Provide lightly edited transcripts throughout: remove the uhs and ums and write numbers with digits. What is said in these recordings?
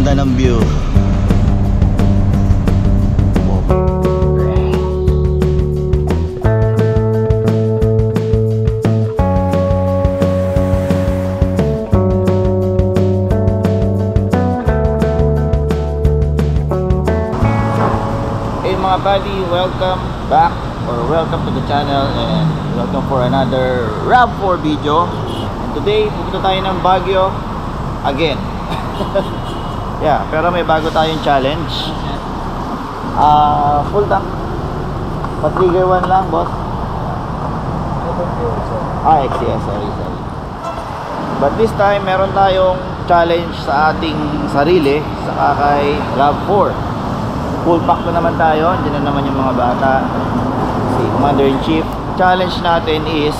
Ganda ng view. Hey mga buddy, welcome back or welcome to the channel and welcome for another RAV4 video. And today, pupunta tayo ng Baguio again. Yeah, pero may bago tayong challenge. Full tank. Pa-trigger 1 lang, boss. XCS, sorry. But this time, meron tayong challenge sa ating sarili, sa kay RAV4. Full pack na naman tayo. Diyan na naman yung mga bata, si Commander-in-Chief. Challenge natin is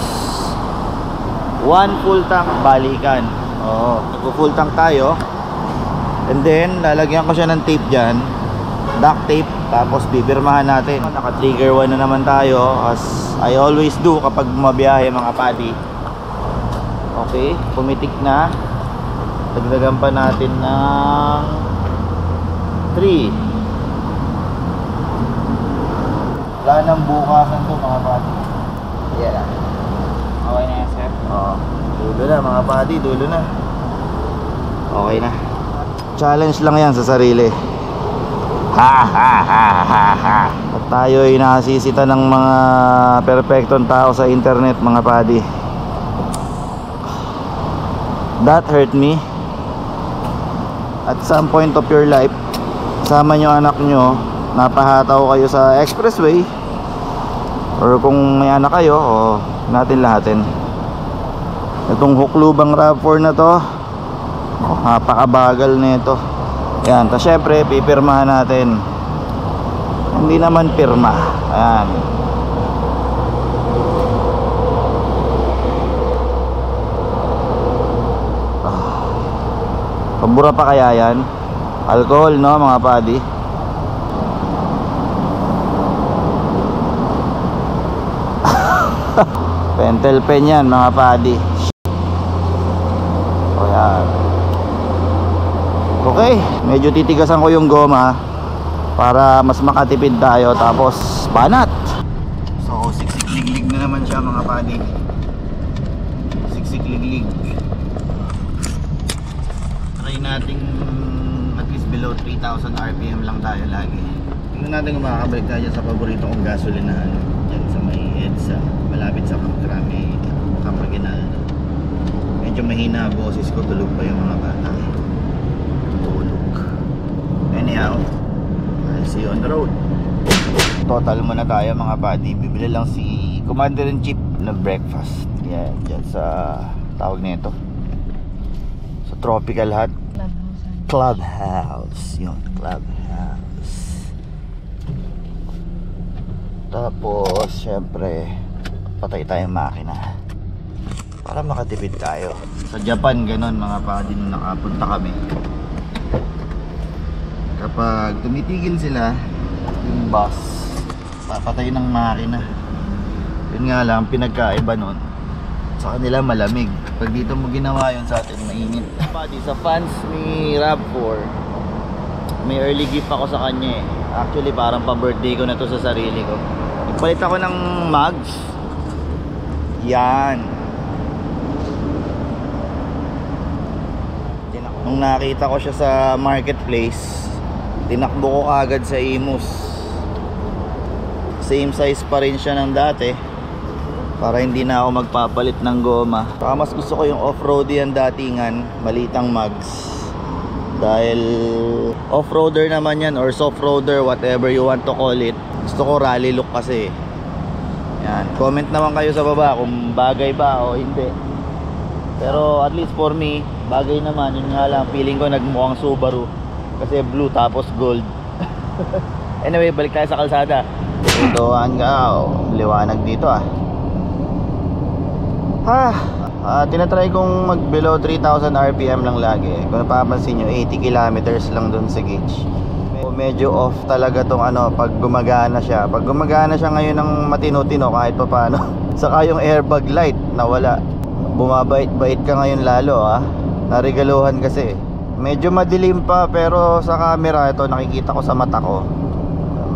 1 full tank balikan. Full tank tayo. And then lalagyan ko siya ng tape dyan, duct tape, tapos bibirmahan natin. Naka-trigger 1 na naman tayo, as I always do kapag bumabiyahe mga buddy. Okay, pumitik na. Dagdagan pa natin ng 3. Wala nang bukasan to mga buddy. Yeah. Okay na yan, sir? Oo. Dulo na mga buddy, dulo na. Okay na. Challenge lang yan sa sarili. At tayo ay nakasisita ng mga perfectong tao sa internet mga buddy. That hurt me. At some point of your life, kasama nyo anak nyo, napahataw kayo sa expressway, or kung may anak kayo, natin lahatin. Itong huklubang RAV4 na to, napakabagal nito. Yan, ta syempre pipirmahan natin. Hindi naman pirma. Ayan. Pabura pa kaya yan? Alcohol, no mga buddy? Pentel pen yan mga buddy. O yan. Okay, medyo titigasan ko yung goma para mas makatipid tayo, tapos banat. So siksik-liglig na naman siya mga buddy. Siksik-liglig. Try nating at least below 3,000 RPM lang tayo lagi. Tingnan natin kung makakabalik tayo dyan sa paborito kong gasolinahan, dyan sa may EDSA, malapit sa Camp-Reginal. Medyo mahina boses ko, tulog pa yung mga bata. Tulog. Anyhow, I'll see you on the road. Total muna tayo mga buddy. Bibili lang si Commander-in-Chief na breakfast. Yan, dyan sa tawag nito, sa Tropical Hut Clubhouse. Yun, Clubhouse. Tapos syempre patay tayong makina para makatipid tayo. Sa Japan ganon mga buddy, nung nakapunta kami, kapag tumitigil sila yung bus, papatay ng makina. Yun nga lang, pinagkaiba nun, sa kanila malamig. Pag dito mo ginawa yun, sa atin mainit. Buddy, sa fans ni RAV4, may early gift ako sa kanya eh. Actually parang pa-birthday ko na to sa sarili ko. Palit ako ng mugs. Yan. Nung nakita ko siya sa marketplace, tinakbo ko agad sa Imus. Same size pa rin siya ng dati, para hindi na ako magpapalit ng goma. Saka mas gusto ko yung off-road yan datingan, malitang mugs. Dahil off-roader naman yan, or soft-roader, whatever you want to call it. Gusto ko rally look kasi. Yan, comment naman kayo sa baba kung bagay ba o hindi. Pero at least for me, bagay naman. Yun nga lang, feeling ko nagmukhang Subaru kasi blue tapos gold. Anyway, balik tayo sa kalsada. Ito hanggang liwanag dito tinatry kong mag below 3,000 RPM lang lagi. Kung napapansin nyo, 80 kilometers lang dun sa gauge. Medyo off talaga tong pag gumagana siya. Pag gumagana siya ngayon ng matino-tino kahit pa paano. Saka yung airbag light nawala. Bumabait-bait ka ngayon lalo Narigaluhan kasi. Medyo madilim pa, pero sa camera ito nakikita ko sa mata ko.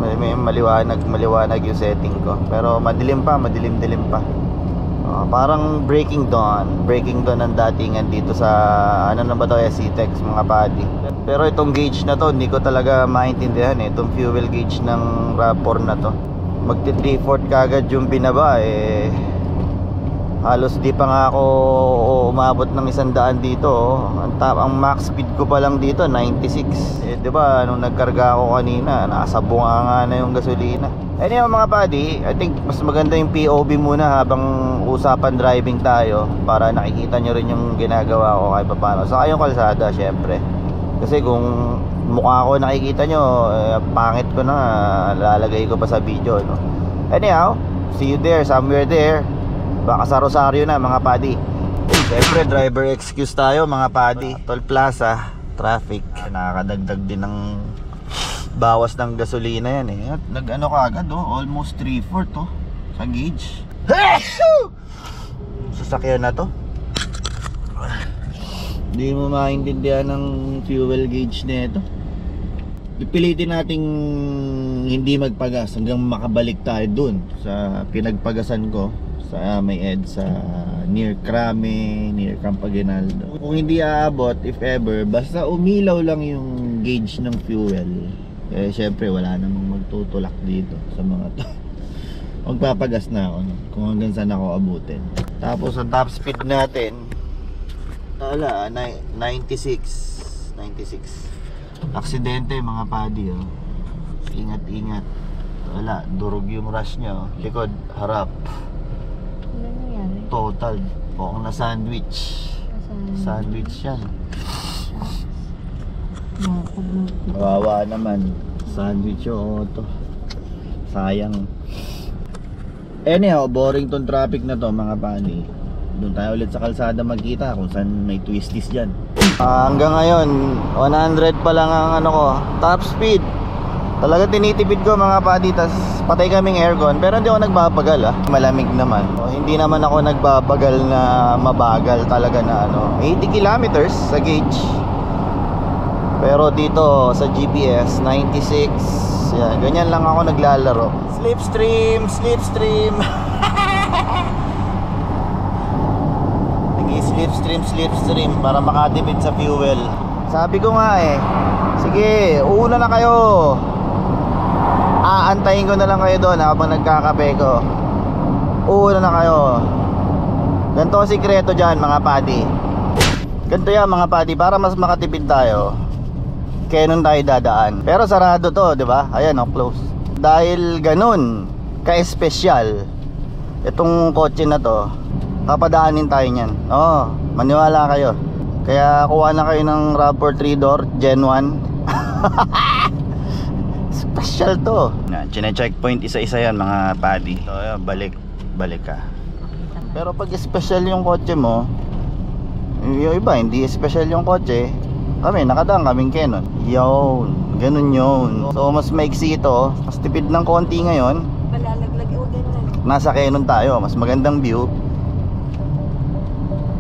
May maliwanag yung setting ko. Pero madilim dilim pa. Parang breaking dawn ang datingan dito sa ano na ba to, SCTEX mga buddy. Pero itong gauge na to hindi ko talaga maintindihan itong fuel gauge ng RAV4 na to. Magti 3/4 kagad yung binaba halos di pa nga ako umabot ng 100 dito. Ang max speed ko pa lang dito 96. 'Di ba nung nagkarga ako kanina nasa bunganga na yung gasolina. Anyway mga buddy, I think mas maganda yung POV muna habang usapan driving tayo para nakikita nyo rin yung ginagawa ko kahit paano. Saka yung kalsada syempre. Kasi kung mukha ko nakikita nyo, pangit ko na, lalagay ko pa sa video, no? Anyhow, see you there, somewhere there. Baka sa Rosario na mga buddy. Syempre driver excuse tayo mga buddy. Toll Plaza, traffic, nakakadagdag din ng bawas ng gasolina yan At nag-ano ka agad almost 3/4 sa gauge. Sasakyan na to. Hindi mo maintindihan ng fuel gauge nito. Pipilitin nating hindi magpagas hanggang makabalik tayo dun sa pinagpagasan ko sa may EDSA near Crame, near Camp Aguinaldo. Kung hindi aabot, if ever, basta umilaw lang yung gauge ng fuel, syempre wala namang magtutulak dito sa mga to. Magpapagas na ako kung hanggang saan ako abutin. Tapos ang top speed natin wala, 96. Aksidente mga buddy Ingat. Wala, durog yung rush niya likod, harap. Ano nangyari? Total, buong na sandwich. Sandwich yan. Kawawa naman. Sandwich yung auto. Sayang. Anyhow, boring tong traffic na to mga buddy. Doon tayo ulit sa kalsada magkita kung saan may twisties dyan. Hanggang ngayon 100 pa lang ang ano ko, top speed. Talaga tinitipid ko mga buddy. Tas patay kaming aircon, pero hindi ako nagbabagal Malamig naman hindi naman ako nagbabagal na mabagal talaga na 80 kilometers sa gauge. Pero dito sa GPS 96. Yan, ganyan lang ako naglalaro. Slipstream Slipstream para makatipid sa fuel. Sabi ko nga sige, una na kayo. Aantayin ko na lang kayo doon habang nagkakape ko. Una na kayo. Ganito ang sikreto dyan mga buddy. Ganito yan mga buddy, para mas makatipid tayo. Canon tayo dadaan. Pero sarado to, di ba? Ayan close. Dahil ganun ka-espesyal itong kotse na to, papadaanin tayo niyan. Maniwala kayo. Kaya kuha na kayo ng RAV4 3-door Gen 1. Special to. Chine-checkpoint isa-isa yan mga buddy. So balik ka. Pero pag special yung kotse mo, yung iba hindi special yung kotse, kami nakadaan kaming Canon. Ganun yun. So mas maiksi ito, mas tipid ng konti ngayon. Malalaglag ganun. Nasa Canon tayo, mas magandang view.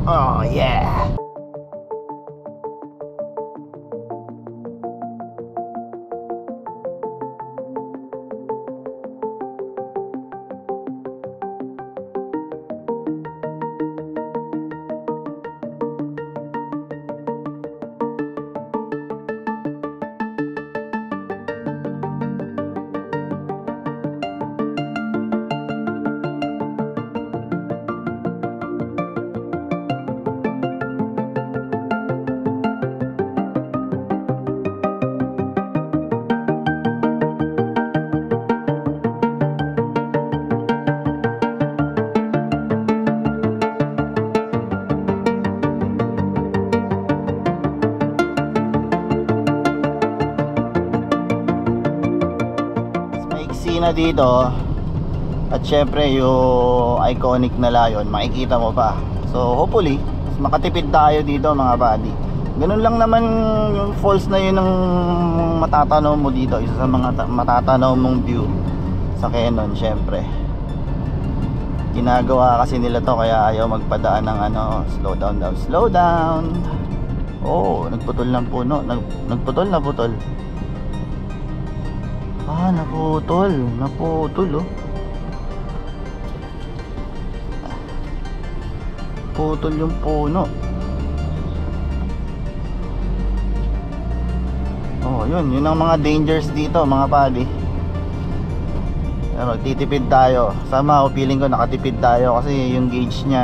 Oh yeah. Na dito at syempre yung iconic na layon makikita mo pa. So hopefully makatipid tayo dito mga buddy. Ganun lang naman yung falls na yun ng matatanaw mo dito. Isa sa mga matatanaw mong view sa Canon. Syempre ginagawa kasi nila to kaya ayaw magpadaan ng slow down. Oh, nagputol ng puno. Nagputol na putol. Ah, naputol. Naputol oh. Putol yung puno. Oh, yun ang mga dangers dito, mga padi. Pero titipid tayo. Sama ako, feeling ko nakatipid tayo kasi yung gauge niya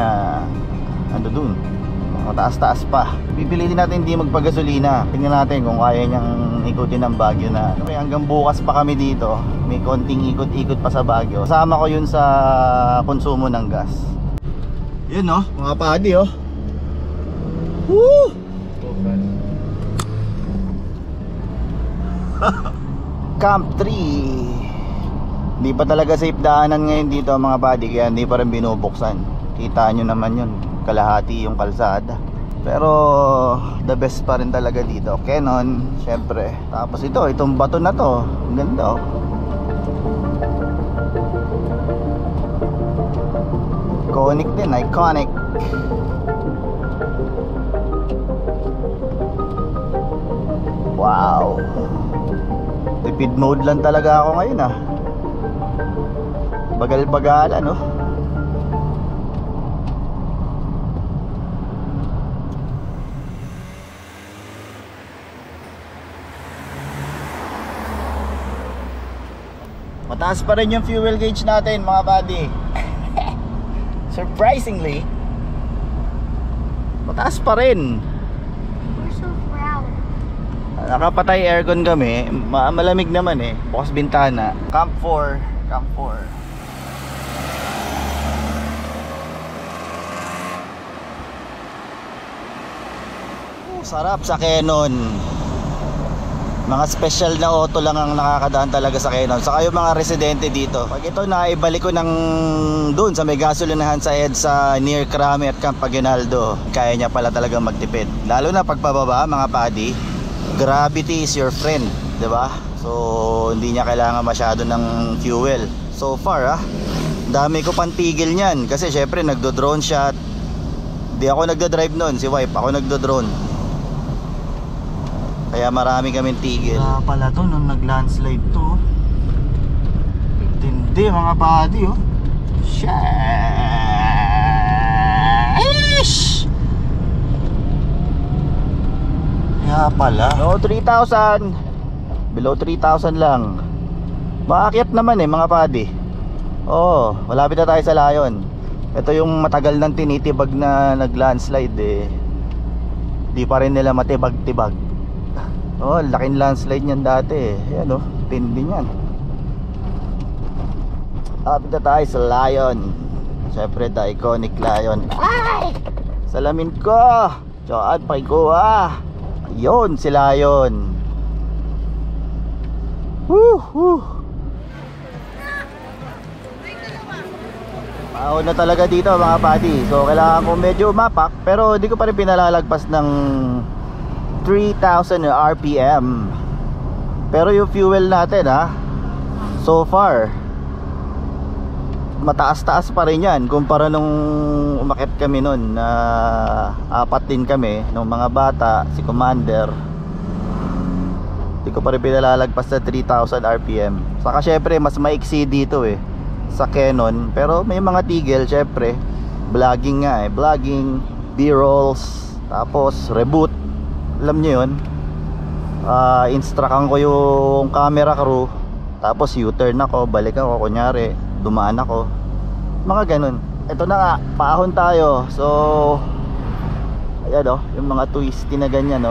ano dun, mataas-taas pa. Pipiliin natin hindi magpagasolina. Tingnan natin kung kaya niyang ikutin ang Baguio na. Kaya hanggang bukas pa kami dito. May konting ikot-ikot pa sa Baguio. Kasama ko yun sa konsumo ng gas. Yun oh, mga padi oh. Woo! Camp 3. Hindi pa talaga safe daanan ngayon dito mga padi, kaya hindi pa rin binubuksan. Kita nyo naman yun, kalahati yung kalsada. Pero the best pa rin talaga dito, Canon, syempre. Tapos itong bato na to, ang ganda oh. Iconic din, iconic. Wow. Tipid mode lang talaga ako ngayon ah. Bagal-bagalan no. Mataas pa rin yung fuel gauge natin mga buddy. Surprisingly, mataas pa rin. We're so proud. Nakapatay aircon kami, malamig naman eh. Bukas bintana. Camp 4. Camp 4. Sarap sa Canon. Mga special na auto lang ang nakakadaan talaga sa Canon. Saka yung mga residente dito. Pag ito na ibalik ko ng doon sa may gasolinahan sa EDSA near Crame at Camp Aguinaldo, kaya niya pala talagang magtipid. Lalo na pagpababa mga padi, gravity is your friend, 'di ba? So hindi niya kailangan masyado ng fuel. So far dami ko pang tigil niyan kasi syempre nagdo-drone shot. Di ako nagdo-drive noon, si wife ako nagdo-drone. Kaya marami kaming tigil. Pala to nung nag-landslide to. Tindi mga buddy oh. Sheesh. Kaya pala. No, 3,000. Below 3,000 lang. Maakyat naman eh mga buddy. Oh, malapit na tayo sa Layon. Ito yung matagal nang tinitibag na nag-landslide eh. Di pa rin nila matibag-tibag. Oh, laking landslide niyan dati eh. Ayan oh, tindi niyan. Lapit na tayo sa Lion. Siyempre, the iconic Lion. Ay! Salamin ko! Diyan, pakikuha. Ayun, si Lion. Woo! Maon na talaga dito mga buddy. So, kailangan ko medyo mapak. Pero di ko pa rin pinalalagpas ng 3,000 RPM. Pero yung fuel natin so far mataas-taas pa rin yan kumpara nung umakyat kami nun na apat din kami nung mga bata, si Commander. Di ko pa rin pinalalagpas sa 3,000 RPM. Saka syempre mas maiksi dito eh sa Canon. Pero may mga tigil syempre. Vlogging nga vlogging, B-rolls, tapos reboot. Alam nyo yun, instructan ko yung camera crew. Tapos U-turn ako, balik ako, kunyari dumaan ako, mga ganun. Ito na nga, paahon tayo. So ayan yung mga twisty na ganyan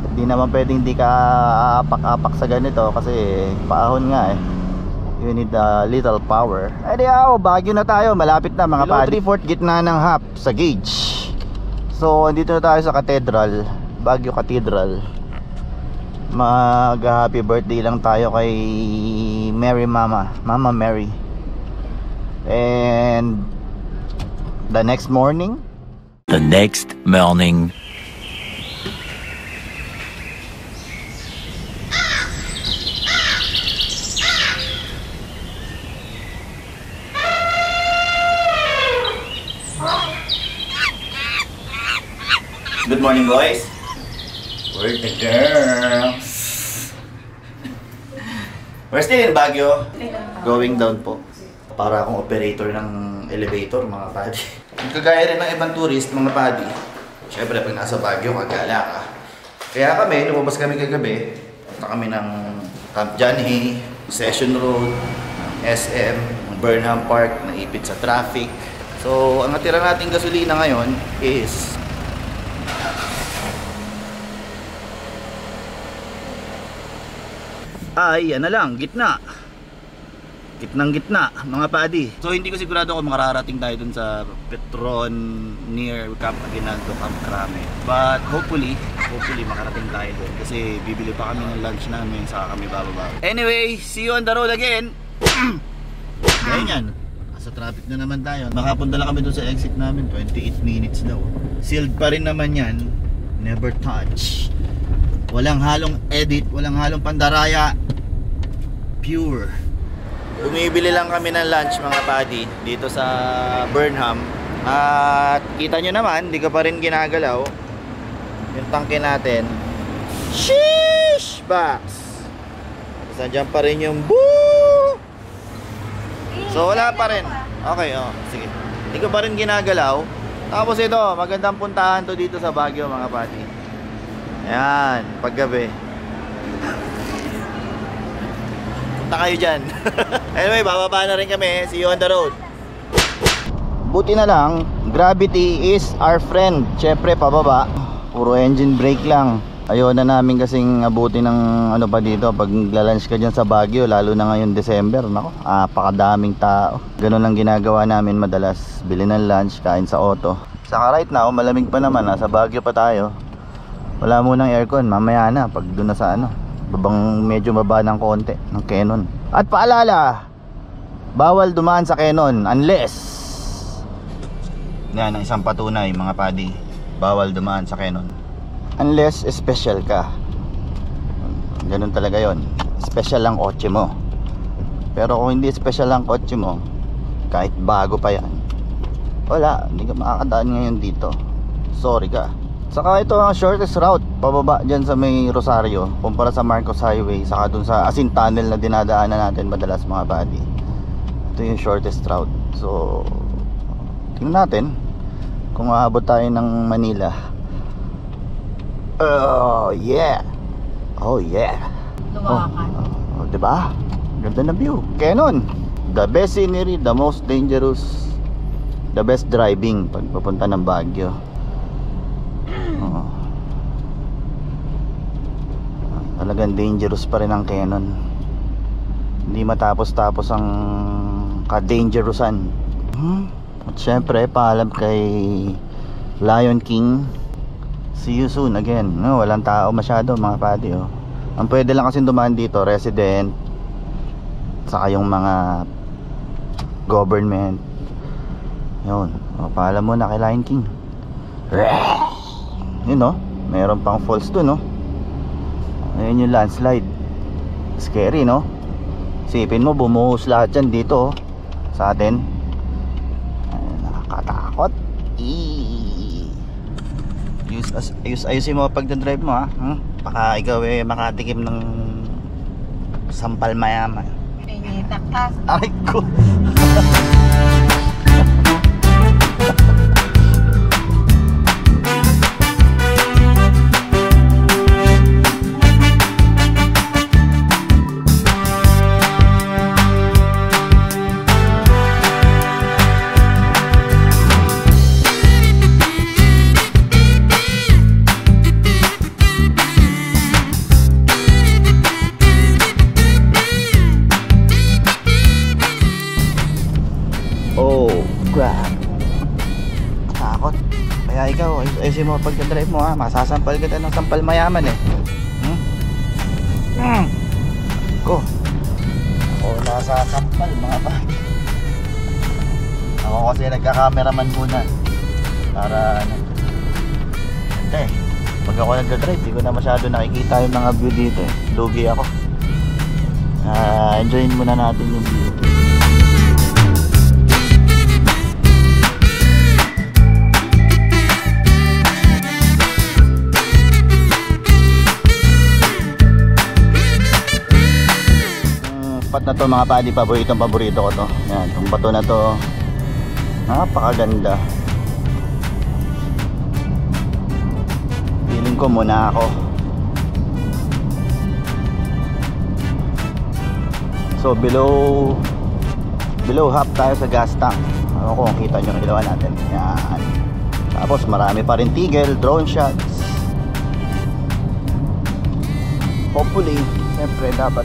hindi naman pwedeng di ka apak-apak sa ganito kasi paahon nga you need a little power. Baguio na tayo, malapit na mga padi. 3/4 gitna ng half sa gauge. So, andito na tayo sa Cathedral, Baguio Cathedral. Mag-happy birthday lang tayo kay Mary Mama Mary. And the next morning Good morning, boys. Where the girls? We're still in Baguio. Going down po. Para akong operator ng elevator, mga padi. Kagaya rin ng ibang tourist, mga padi. Siyempre, pag nasa Baguio, magala ka. Kaya kami, lumabas kami kagabi. Punta kami ng Camp Janhay, Session Road, SM, Burnham Park, naipit sa traffic. So, ang natira nating gasolina ngayon is ano lang, gitna. Gitnang-gitna, mga padi. So, hindi ko sigurado kung makararating tayo dun sa Petron near Camp Aguinaldo, Camp Crame. But hopefully makarating tayo dun. Kasi bibili pa kami ng lunch namin, saka kami bababa. Anyway, see you on the road again. Ganyan. Sa traffic na naman tayo. Makapunta lang kami dun sa exit namin, 28 minutes daw. Sealed pa rin naman yan. Never touch. Walang halong edit, walang halong pandaraya. Pure. Bumibili lang kami ng lunch, mga padi, dito sa Burnham. At kita nyo naman, di ka pa rin ginagalaw yung tangke natin. Sheesh! Box! Nandiyan pa rin yung boo! So wala pa rin. Okay, oh, sige. Di ka pa rin ginagalaw. Tapos ito, magandang puntahan to dito sa Baguio, mga padi. Ayan, paggabi. Punta kayo dyan. Anyway, bababa na rin kami. See you on the road. Buti na lang, gravity is our friend. Siyempre, pababa. Puro engine brake lang. Ayaw na namin kasing abuti ng ano pa dito. Pag naglalunch ka dyan sa Baguio, lalo na ngayon December, nako, apakadaming tao. Ganun lang ginagawa namin madalas. Bili ng lunch, kain sa auto. Saka right now, malamig pa naman. Nasa Baguio pa tayo. Wala munang aircon, mamaya na pag doon na sa ano, babang medyo baba ng konti ng Canon. At paalala, bawal dumaan sa Canon unless, yan ang isang patunay, mga padi, bawal dumaan sa Canon unless special ka. Ganun talaga yon. Special lang kotse mo. Pero kung hindi special lang kotse mo, kahit bago pa yan, wala, hindi ka makakadaan ngayon dito. Sorry ka. Saka ito ang shortest route pababa dyan sa may Rosario kumpara sa Marcos Highway, saka dun sa Asin Tunnel na dinadaanan natin madalas, mga buddy. Ito yung shortest route. So tingnan natin kung aabot tayo ng Manila. Oh yeah. Oh yeah. Oh, diba? Ganda na view. Canon, the best scenery, the most dangerous, the best driving pag papunta ng Baguio. Talagang dangerous pa rin ang Canon. Hindi matapos-tapos ang ka-dangerousan. At syempre, paalam kay Lion King. See you soon again. No, walang tao masyado, mga padi, oh. Ang pwede lang kasi dumaan dito, resident, saka yung mga government. Yun, oh, paalam mo na kay Lion King. Yun, no? Mayroon pang falls dun, no? Ayan yung landslide. Scary, no? Sipin mo, bumuhos lahat yan dito, oh, sa atin. Ay, nakakatakot. Ayusin mo pag-drive mo, ha? Baka ikaw makatikim ng sampal mayaman. Taktas. Ay ko. Ayusin mo pag-drive mo, ha? Masasampal kita ng sampal mayaman, eh. Ko. Ako nasasampal, mga pati. Ako kasi nagka-cameraman muna para ano. Pag ako nag-drive, di ko na masyado nakikita yung mga view dito, eh. Lugi ako. Enjoyin muna natin yung view. spot na to mga padi, paborito ko to. Yan, yung bato na to, napakaganda. Feeling ko muna ako. So below half tayo sa gas tank. Ano kung kita nyo yung ilawan natin. Yan. Tapos marami pa rin tigil, drone shots. Hopefully, siyempre dapat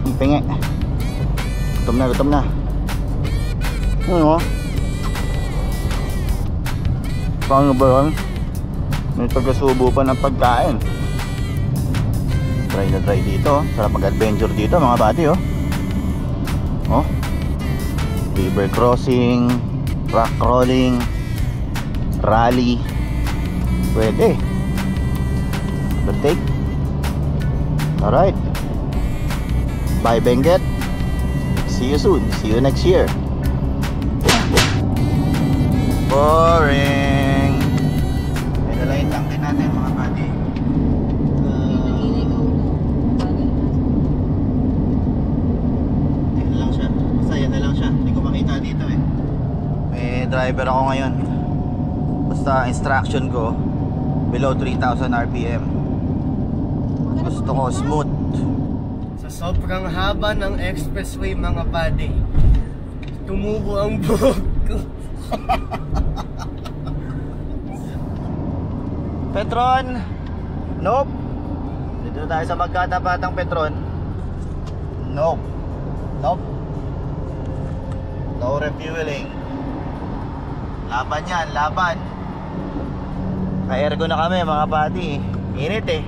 ipingi. Gutom na. Ano? Paano ba yun? May pagkasubo pa ng pagkain. Try na try dito. Sarap mag-adventure dito mga bati, oh. Oh. River crossing, rock crawling, rally. Pwede. Take. Alright. Bye Benguet. See you soon. See you next year. Boring. May dalayin lang din natin mga buddy. Yan lang siya. Basta yan na lang siya. Hindi ko makita dito eh. May driver ako ngayon. Basta instruction ko below 3,000 RPM. Gusto ko smooth. Sa sobrang haba ng expressway mga buddy, tumubo ang buhok ko. Petron. Nope. Dito tayo sa magkatapatang Petron. Nope. No refueling. Laban yan, laban. Ka-airgo na kami mga buddy. Init eh.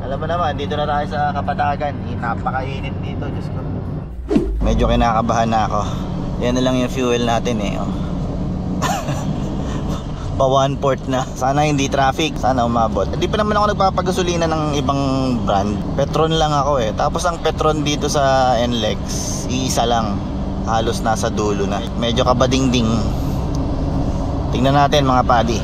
Alam mo naman, dito na tayo sa Kapatagan. Napakainit dito, Diyos ko. Medyo kinakabahan na ako. Yan na lang yung fuel natin eh, oh. Pa 1/4 na. Sana hindi traffic, sana umabot. Hindi pa naman ako nagpapagasolina ng ibang brand. Petron lang ako eh. Tapos ang Petron dito sa NLEX, iisa lang. Halos nasa dulo na. Medyo kabadingding. Tingnan natin mga padi.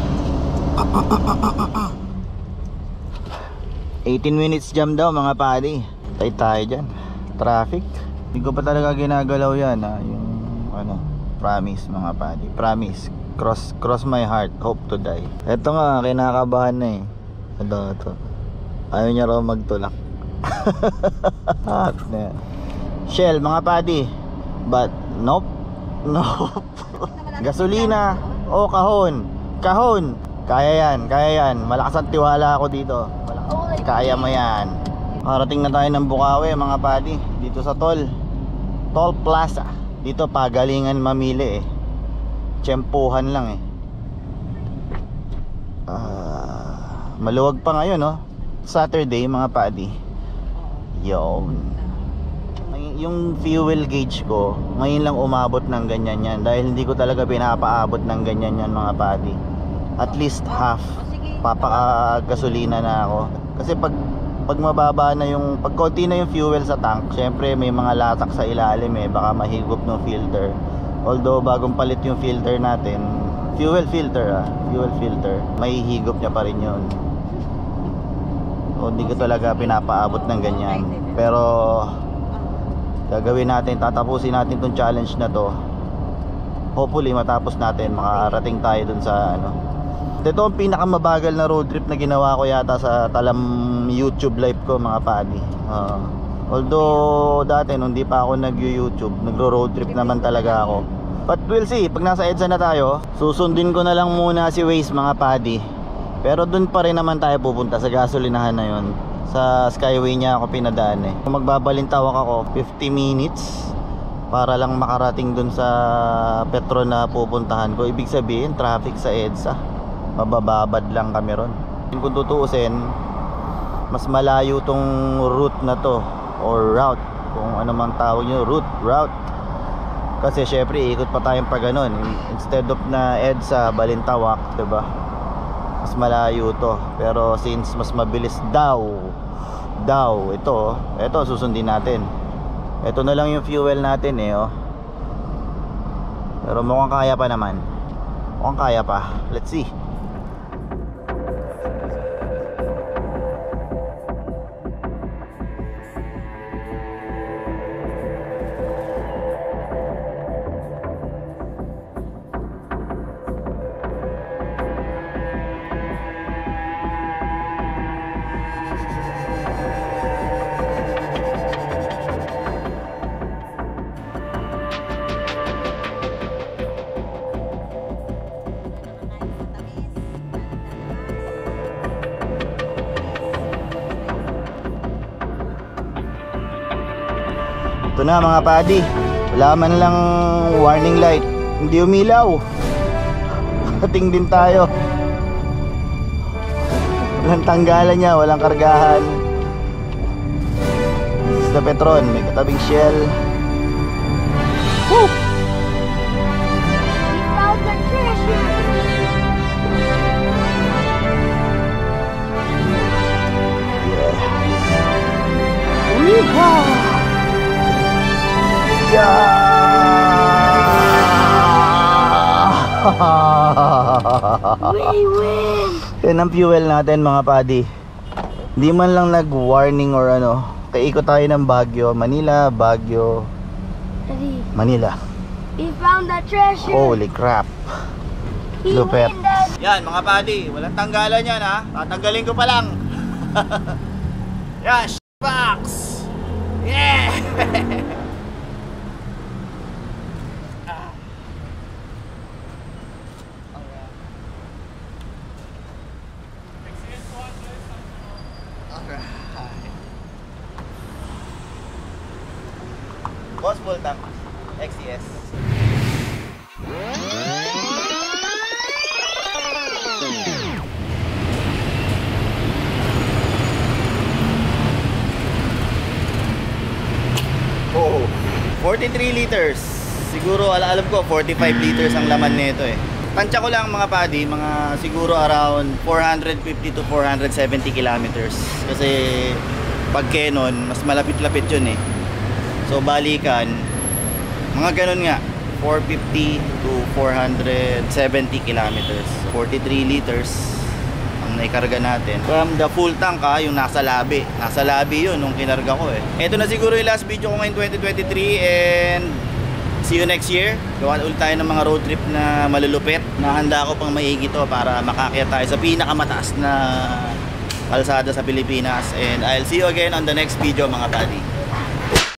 18 minutes jam daw mga padi. Tay tayo dyan. Traffic. Hindi ko pa talaga ginagalaw yan ha. Yung ano, promise mga padi. Promise. Cross my heart. Hope to die. Ito nga, kinakabahan na eh. Ito. Ayaw niya raw magtulak. Shell mga padi. But nope. Gasolina. Oh, kahon. Kaya yan. Malakas ang tiwala ako dito. Kaya mo yan. Karating na tayo ng Bukawi mga padi. Dito sa Toll Plaza. Dito pagalingan mamili eh. Tsempuhan lang eh. Maluwag pa ngayon no. Saturday mga padi. Yun. Yung fuel gauge ko ngayon lang umabot ng ganyan yan. Dahil hindi ko talaga pinapaabot ng ganyan yan mga padi. At least half. Papaka-gasolina na ako. Kasi pag mababa na yung, pag konti na yung fuel sa tank, syempre may mga latak sa ilalim eh, baka mahigop ng filter. Although bagong palit yung filter natin, fuel filter, may higop niya pa rin yun. So hindi ko talaga pinapaabot ng ganyan. Pero gagawin natin, tatapusin natin tong challenge na to. Hopefully matapos natin, makarating tayo dun sa ano. Ito ang pinakamabagal na road trip na ginawa ko yata sa talam YouTube live ko mga padi. Although dati nung di pa ako nag-YouTube, nagro-road trip naman talaga ako. But we'll see, pag nasa EDSA na tayo, susundin ko na lang muna si Waze mga padi. Pero dun pa rin naman tayo pupunta sa gasolinahan na yon. Sa Skyway niya ako pinadaan eh. Kung magbabalintawak ako, 50 minutes para lang makarating dun sa Petron na pupuntahan ko. Ibig sabihin, traffic sa EDSA. Mabababad lang kami ron. Kung tutuusin, mas malayo tong route na to, or route, kung ano man tawag nyo, route. Kasi syempre ikot pa tayong pa ganun. Instead of na EDSA, Balintawak, diba? Mas malayo to. Pero since mas mabilis daw, ito susundin natin. Ito na lang yung fuel natin eh, oh. Pero mukhang kaya pa naman. Let's see. Ito na mga padi. Wala man lang warning light. Hindi umilaw. Ating din tayo. Walang tanggalan niya, walang kargahan. Sa Petron, may katabing Shell. Woo! We found the treasure. Yeah. Yeehaw! We win. Yan ang fuel natin mga padi. Hindi man lang nag-warning or ano. Kaikot tayo ng Baguio, Manila, Baguio, Daddy, Manila. we found the treasure. Holy crap. We Lupet. win, Daddy. Yan mga padi, walang tanggalan yan ha. Tatanggalin ko pa lang. Yan, box. Yeah. Boss full tank XCS. Oh, 43 liters. Siguro alam ko 45 liters ang laman nito eh. Tansya ko lang mga padi, mga siguro around 450 to 470 kilometers. Kasi pag Canon, mas malapit-lapit yun eh. So balikan, mga ganun nga, 450 to 470 kilometers. 43 liters ang naikarga natin. From the full tank ha, yung nasa labi. Nasa labi yun nung kinarga ko eh. Ito na siguro yung last video ko ngayon 2023 and see you next year. Gawa ulit tayo ng mga road trip na malulupit. Nahanda ko pang maigi to para makakyat tayo sa pinakamataas na kalsada sa Pilipinas. And I'll see you again on the next video mga buddy.